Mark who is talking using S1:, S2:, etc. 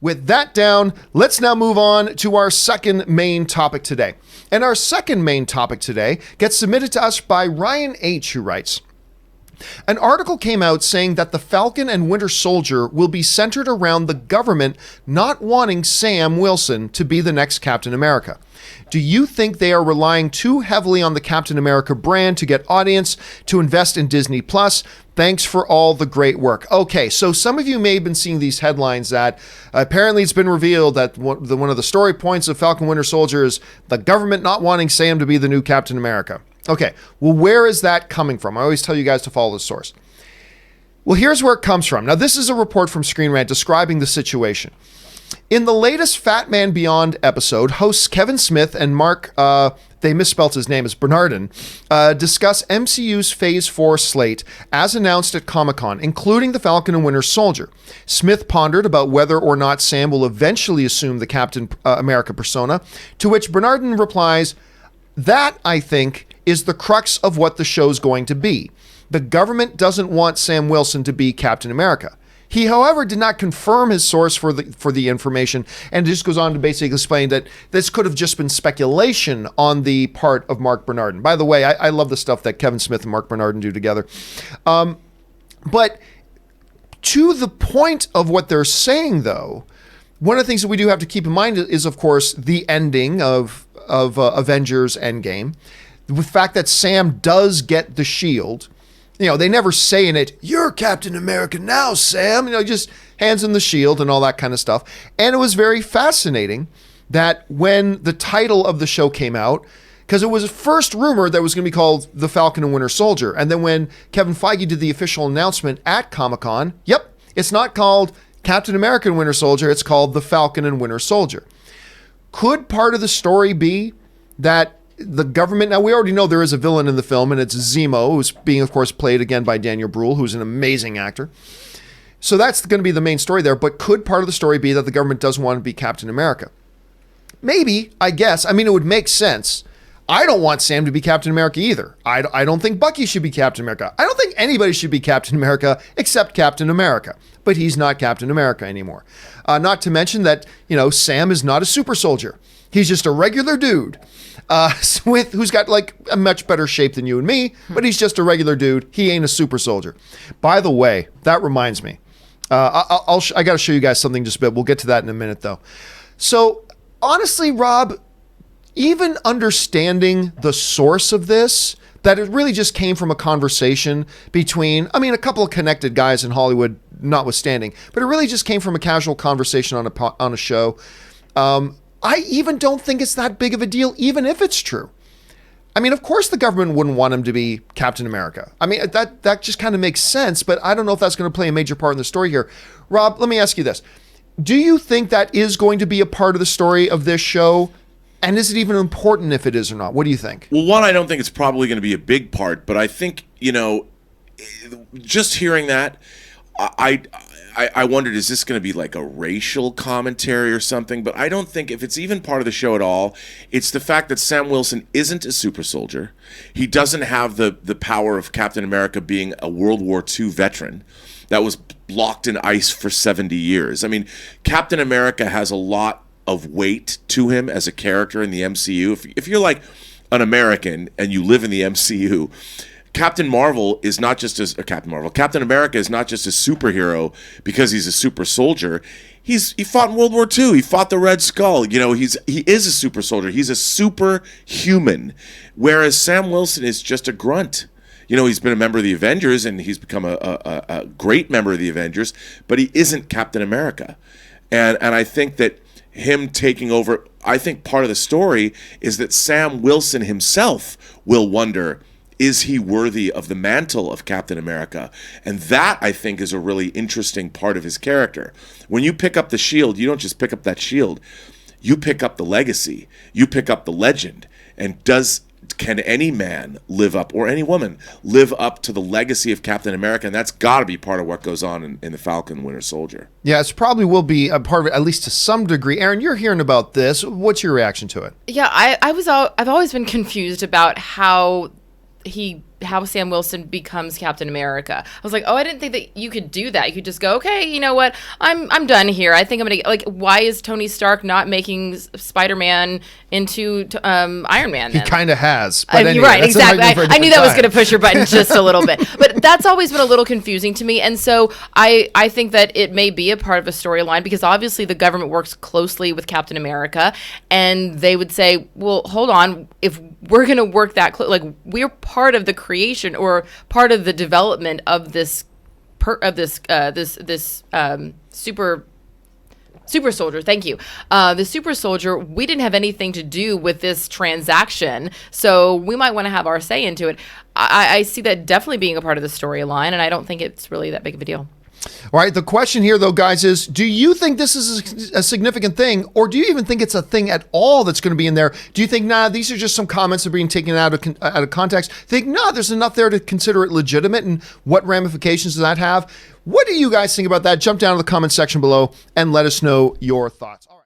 S1: with that down, let's now move on to our second main topic today. And our second main topic today gets submitted to us by Ryan H., who writes, an article came out saying that the Falcon and Winter Soldier will be centered around the government not wanting Sam Wilson to be the next Captain America. Do you think they are relying too heavily on the Captain America brand to get audience to invest in Disney Plus? Thanks for all the great work. Okay, so some of you may have been seeing these headlines that apparently it's been revealed that one of the story points of Falcon Winter Soldier is the government not wanting Sam to be the new Captain America. Okay, well, where is that coming from? I always tell you guys to follow the source. Well, here's where it comes from. Now, this is a report from Screen Rant describing the situation. In the latest Fat Man Beyond episode, hosts Kevin Smith and Mark, they misspelled his name as Bernardin, discuss MCU's Phase 4 slate as announced at Comic-Con, including the Falcon and Winter Soldier. Smith pondered about whether or not Sam will eventually assume the Captain America persona, to which Bernardin replies, that, I think, is the crux of what the show's going to be. The government doesn't want Sam Wilson to be Captain America. He, however, did not confirm his source for the information, and just goes on to basically explain that this could have just been speculation on the part of Mark Bernardin. By the way, I love the stuff that Kevin Smith and Mark Bernardin do together. But to the point of what they're saying, though, one of the things that we do have to keep in mind is, of course, the ending of Avengers Endgame. The fact that Sam does get the shield. You know, they never say in it, you're Captain America now, Sam. You know, just hands him the shield and all that kind of stuff. And it was very fascinating that when the title of the show came out, because it was first rumored that it was going to be called The Falcon and Winter Soldier. And then when Kevin Feige did the official announcement at Comic-Con, yep, it's not called Captain America and Winter Soldier, it's called The Falcon and Winter Soldier. Could part of the story be that the government, now we already know there is a villain in the film, and it's Zemo, who's being, of course, played again by Daniel Bruhl, who's an amazing actor. So that's going to be the main story there, but could part of the story be that the government doesn't want to be Captain America? Maybe, I guess. I mean, it would make sense. I don't want Sam to be Captain America either. I don't think Bucky should be Captain America. I don't think anybody should be Captain America except Captain America. But he's not Captain America anymore. Not to mention that, you know, Sam is not a super soldier. He's just a regular dude who's got like a much better shape than you and me, but he's just a regular dude. He ain't a super soldier. By the way, that reminds me. I got to show you guys something just a bit. We'll get to that in a minute, though. So, honestly, Rob, even understanding the source of this, that it really just came from a conversation between, I mean, a couple of connected guys in Hollywood, notwithstanding, but it really just came from a casual conversation on a show. I even don't think it's that big of a deal, even if it's true. I mean, of course the government wouldn't want him to be Captain America. I mean, that just kind of makes sense, but I don't know if that's going to play a major part in the story here. Rob, let me ask you this. Do you think that is going to be a part of the story of this show? And is it even important if it is or not? What do you think?
S2: Well, one, I don't think it's probably going to be a big part, but I think, you know, just hearing that, I wondered, is this going to be like a racial commentary or something? But I don't think, if it's even part of the show at all, it's the fact that Sam Wilson isn't a super soldier. He doesn't have the power of Captain America being a World War II veteran that was locked in ice for 70 years. I mean, Captain America has a lot of weight to him as a character in the MCU. If you're like an American and you live in the MCU, Captain America is not just a superhero because he's a super soldier. He fought in World War II. He fought the Red Skull. You know, he is a super soldier. He's a superhuman, whereas Sam Wilson is just a grunt. You know, he's been a member of the Avengers and he's become a great member of the Avengers, but he isn't Captain America. And I think that him taking over, I think part of the story is that Sam Wilson himself will wonder, is he worthy of the mantle of Captain America? And that, I think, is a really interesting part of his character. When you pick up the shield, you don't just pick up that shield. You pick up the legacy. You pick up the legend. And can any man live up, or any woman, live up to the legacy of Captain America? And that's got to be part of what goes on in the Falcon Winter Soldier.
S1: Yeah, it probably will be a part of it, at least to some degree. Aaron, you're hearing about this. What's your reaction to it?
S3: Yeah, I've always been confused about how how Sam Wilson becomes Captain America. I was like, oh, I didn't think that you could do that. You could just go, okay, you know what? I'm done here. I think I'm gonna like. Why is Tony Stark not making Spider-Man into Iron Man?
S1: He
S3: then?
S1: kind of has. But anyway,
S3: right, exactly. I knew that was
S1: time.
S3: going to push your button just a little bit, but that's always been a little confusing to me. And so I think that it may be a part of a storyline because obviously the government works closely with Captain America, and they would say, well, hold on, if we're going to work that like we're part of the creation or part of the development of this super soldier, thank you. The super soldier, we didn't have anything to do with this transaction, so we might want to have our say into it. I see that definitely being a part of the storyline, and I don't think it's really that big of a deal.
S1: All right, the question here, though, guys, is do you think this is a significant thing, or do you even think it's a thing at all that's going to be in there? Do you think, nah, these are just some comments that are being taken out of context? Think, nah, there's enough there to consider it legitimate, and what ramifications does that have? What do you guys think about that? Jump down to the comment section below and let us know your thoughts. All right.